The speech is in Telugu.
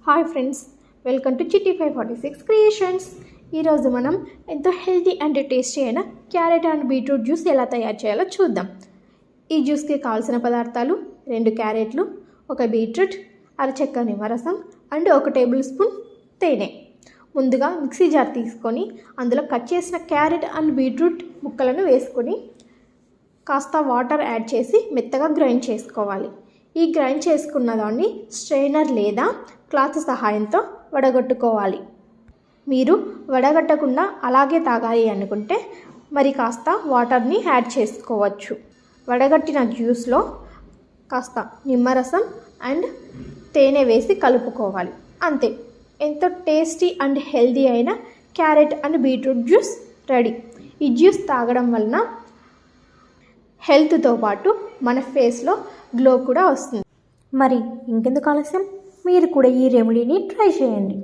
Hi friends, welcome to chitti546 creations. ఈరోజు మనం ఎంతో హెల్తీ అండ్ టేస్టీ అయిన క్యారెట్ అండ్ బీట్రూట్ జ్యూస్ ఎలా తయారు చేయాలో చూద్దాం. ఈ జ్యూస్కి కావాల్సిన పదార్థాలు 2 క్యారెట్లు, 1 బీట్రూట్, అరచెక్క నిమ్మరసం అండ్ 1 టేబుల్ స్పూన్ తేనె. ముందుగా మిక్సీ జార్ తీసుకొని అందులో కట్ చేసిన క్యారెట్ అండ్ బీట్రూట్ ముక్కలను వేసుకొని కాస్త వాటర్ యాడ్ చేసి మెత్తగా గ్రైండ్ చేసుకోవాలి. ఈ గ్రైండ్ చేసుకున్న దాన్ని స్ట్రైనర్ లేదా క్లాత్ సహాయంతో వడగట్టుకోవాలి. మీరు వడగట్టకుండా అలాగే తాగాలి అనుకుంటే మరి కాస్త వాటర్ని యాడ్ చేసుకోవచ్చు. వడగట్టిన జ్యూస్లో కాస్త నిమ్మరసం అండ్ తేనె వేసి కలుపుకోవాలి. అంతే, ఎంతో టేస్టీ అండ్ హెల్దీ అయిన carrot and beetroot juice ready. ఈ జ్యూస్ తాగడం వలన హెల్త్తో పాటు మన ఫేస్లో గ్లో కూడా వస్తుంది. మరి ఇంకెందుకు ఆలస్యం, మీరు కూడా ఈ రెమెడీని ట్రై చేయండి.